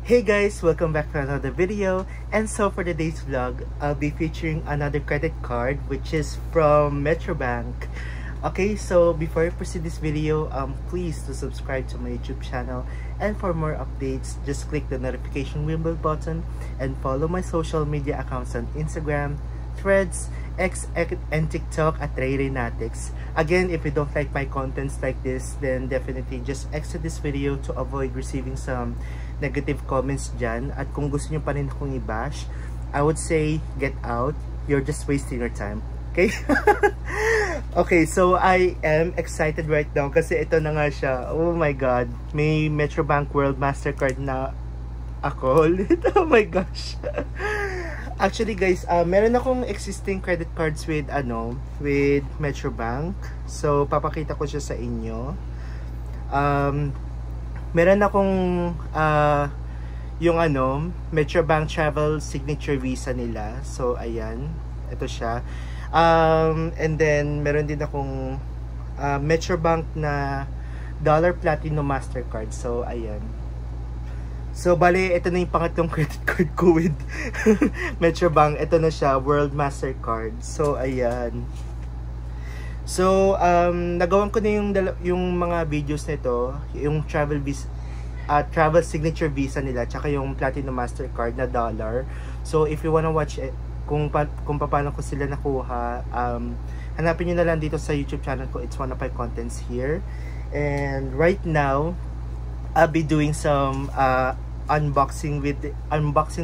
Hey guys, welcome back to another video. And so for today's vlog, I'll be featuring another credit card which is from Metrobank. Okay, so before I proceed this video, please to subscribe to my YouTube channel, and for more updates, just click the notification bell button and follow my social media accounts on Instagram, Threads, X, and TikTok at RayRayNatics. Again, if you don't like my contents like this, then definitely just exit this video to avoid receiving some negative comments dyan. At kung gusto nyo pa rin akong i-bash, I would say get out. You're just wasting your time. Okay? Okay, so I am excited right now kasi ito na nga siya. Oh my God. May Metrobank World Mastercard na ako. Oh my gosh. Actually guys, meron akong existing credit cards with with Metrobank. So papakita ko siya sa inyo. Meron akong yung Metrobank Travel Signature Visa nila. So ayan, ito siya. And then meron din akong Metrobank na Dollar Platinum Mastercard. So ayan. So bali, ito na yung pangatlong credit card ko with Metrobank. Ito na siya, World Mastercard. So ayan. So nagawan ko na yung mga videos nito, yung travel signature visa nila, tsaka yung Platinum Mastercard na dollar. So if you wanna watch it, kung paano ko sila nakuha, hanapin nyo na lang dito sa YouTube channel ko. It's one of my contents here. And right now, I'll be doing some unboxing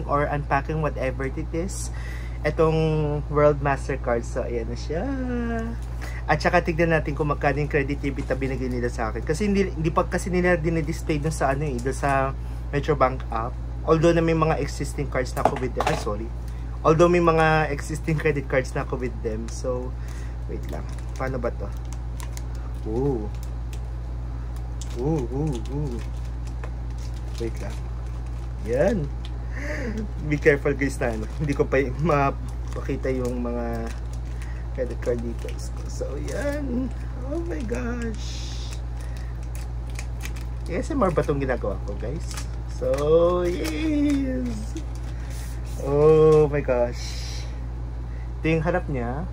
or unpacking whatever it is. Itong World Mastercard. So ayan na siya. At saka tignan natin kung magkano yung credit limit na binigay nila sa akin. Kasi hindi pa kasi nila dinidisplay dun sa dun sa Metrobank app. Although na may mga existing cards na ako with them. Although may mga existing credit cards na ako with them. So wait lang. Paano ba to? Ooh. Wait lang. Yan. Be careful guys na hindi ko pa mapakita yung mga credit card details ko. So yan. Oh my gosh. ASMR ba itong ginagawa ko guys? So yes. Oh my gosh. Ito yung harap niya.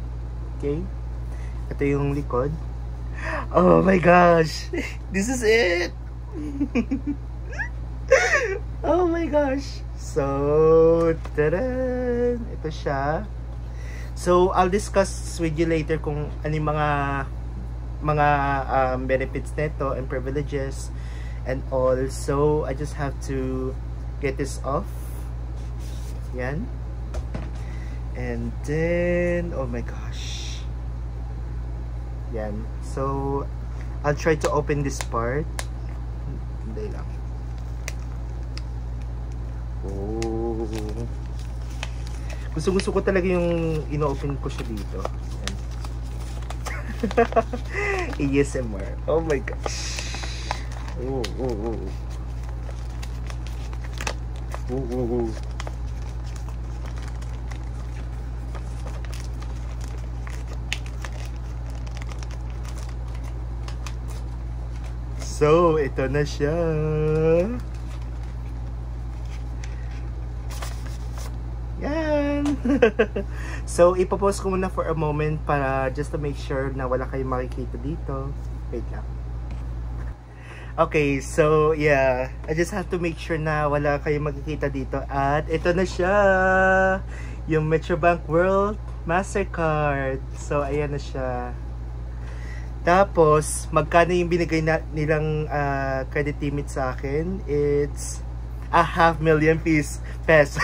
Okay. Ito yung likod. Oh my gosh. This is it. Oh my gosh. So, taran! Ito siya. So, I'll discuss with you later kung ano yung mga benefits nito and privileges and all. So, I just have to get this off. Yan. And then, oh my gosh. Yan. So, I'll try to open this part. Hindi lang. Oh. Gusto ko talaga yung ino-open ko siya dito. ASMR. Oh my gosh. So, ito na siya. Yan. So, ipopost ko muna for a moment para just to make sure na wala kayong makikita dito. Wait lang. Okay, so yeah. I just have to make sure na wala kayong makikita dito. At ito na siya. Yung Metrobank World Mastercard. So, ayan na siya. Tapos, magkano yung binigay nilang credit limit sa akin? It's 500,000 pesos.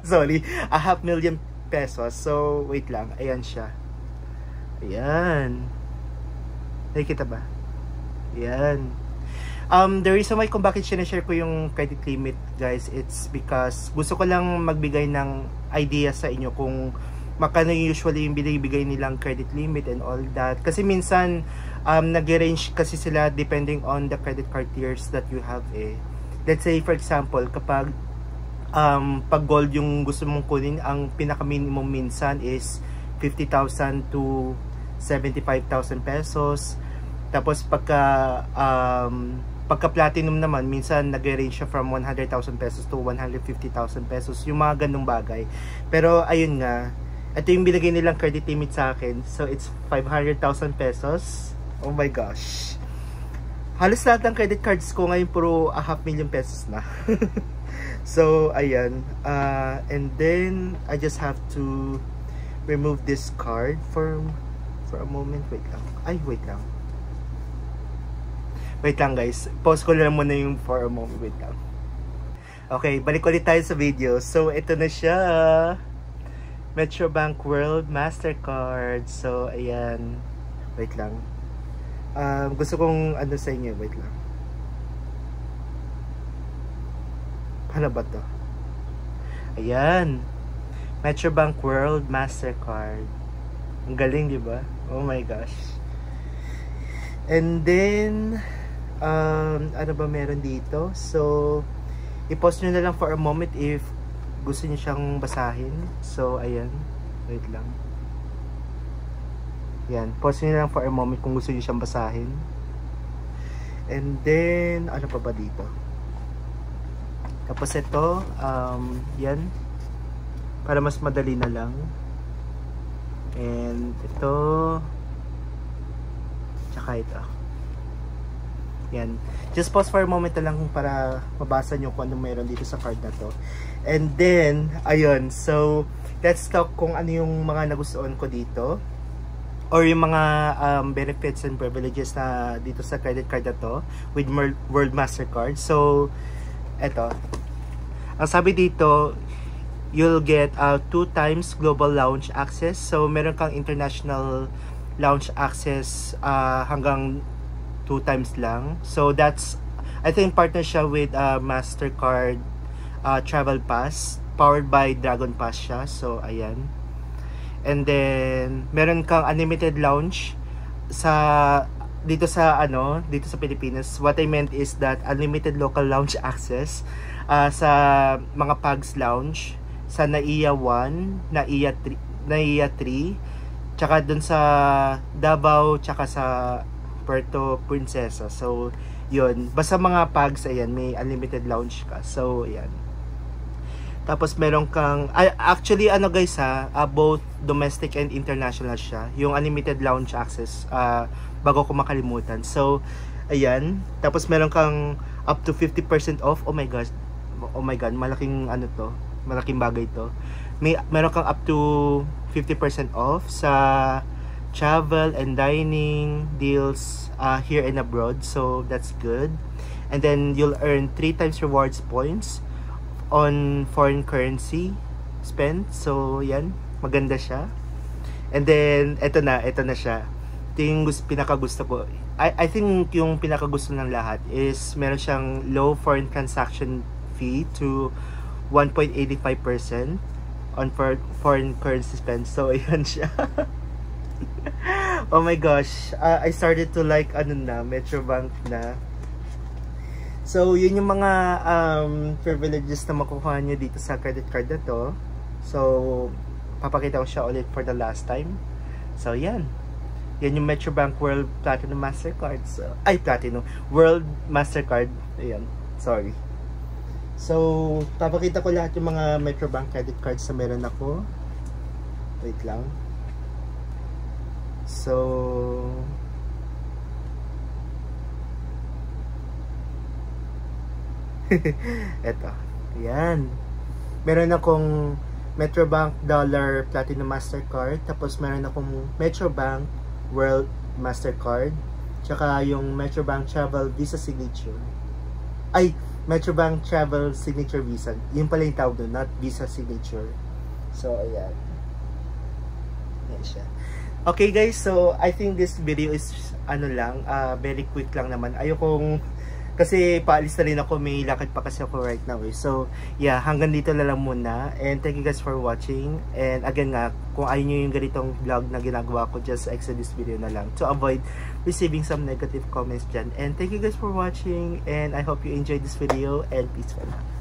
Sorry, 500,000 pesos. So, wait lang. Ayan siya. Ayan. Nakikita ba? Ayan. The reason why kung bakit sinashare ko yung credit limit, guys, it's because gusto ko lang magbigay ng idea sa inyo kung makano usually yung binibigay nilang credit limit and all that. Kasi minsan, nag-range kasi sila depending on the credit card tiers that you have Let's say for example, kapag pag gold yung gusto mong kunin, ang pinaka-minimum minsan is 50,000 to 75,000 pesos. Tapos pagka Pagka platinum naman, minsan nag-range siya from 100,000 pesos to 150,000 pesos. Yung mga ganung bagay. Pero ayun nga, ito yung binigay nilang credit limit sa akin. So it's 500,000 pesos. Oh my gosh. Halos lahat ng credit cards ko ngayon puro 500,000 pesos na. So ayan. And then I just have to remove this card for a moment. Wait lang. Ay, wait lang. Wait lang guys. Pause ko lang muna yung for a moment. Wait lang. Okay, balik ulit tayo sa video. So ito na siya. Metrobank World Mastercard. So ayan. Wait lang. Gusto kong ano sa inyo, wait lang. Paano ba to? Ayan. Metrobank World Mastercard. Ang galing, di ba? Oh my gosh. And then, ano ba meron dito? So, i-pause nyo na lang for a moment if gusto nyo siyang basahin. So, ayan. Wait lang. Yan, pause nyo lang for a moment kung gusto nyo siyang basahin. And then, ano pa ba dito? Tapos ito, yan. Para mas madali na lang. And ito, tsaka ito. Yan. Just pause for a moment na lang para mabasa nyo kung ano meron dito sa card na to. And then, ayun. So, let's talk kung ano yung mga nagustuhan ko dito. Or yung mga benefits and privileges na dito sa credit card na to with World Mastercard. So, eto. Ang sabi dito, you'll get 2 times global lounge access. So, meron kang international lounge access hanggang 2 times lang. So, that's, I think, partner siya with Mastercard Travel Pass. Powered by Dragon Pass siya. So, ayan. And then meron kang unlimited lounge dito sa Pilipinas. What I meant is that unlimited local lounge access sa mga Pags Lounge sa NAIA 1, NAIA 3, tsaka dun sa Davao, tsaka sa Puerto Princesa. So yun, basta mga Pags, ayan, may unlimited lounge ka. So ayan. Tapos meron kang, actually ano guys both domestic and international siya. Yung unlimited lounge access, bago ko makalimutan. So, ayan. Tapos meron kang up to 50% off. Oh my god, malaking ano to. Malaking bagay to. Meron kang up to 50% off sa travel and dining deals here and abroad. So, that's good. And then, you'll earn 3 times rewards points on foreign currency spend. So, yan. Maganda siya. And then, eto na siya. Ito yung pinakagusto ko. I think yung pinakagusto ng lahat is meron siyang low foreign transaction fee to 1.85% on foreign currency spend. So, ayan siya. Oh my gosh. I started to like, Metrobank na. So, yun yung mga privileges na makukuha nyo dito sa credit card na to. So, papakita ko siya ulit for the last time. So, yan. Yan yung Metrobank World Platinum Mastercard. So, World Mastercard. Ayan. Sorry. So, papakita ko lahat yung mga Metrobank credit cards na meron ako. Wait lang. So, eto. Ayan. Meron akong Metrobank Dollar Platinum Mastercard. Tapos meron akong Metrobank World Mastercard. Tsaka yung Metrobank Travel Visa Signature. Metrobank Travel Signature Visa. Yun pala yung tawag doon, not Visa Signature. So, ayan. Ayan siya. Okay guys, so I think this video is very quick lang naman. Ayokong kasi paalis na rin ako, may lakad pa kasi ako right now So yeah, hanggang dito na lang muna. And thank you guys for watching. And again nga, kung ayaw nyo yung ganitong vlog na ginagawa ko, just exit this video na lang to avoid receiving some negative comments dyan. And thank you guys for watching. And I hope you enjoyed this video. And peace for now.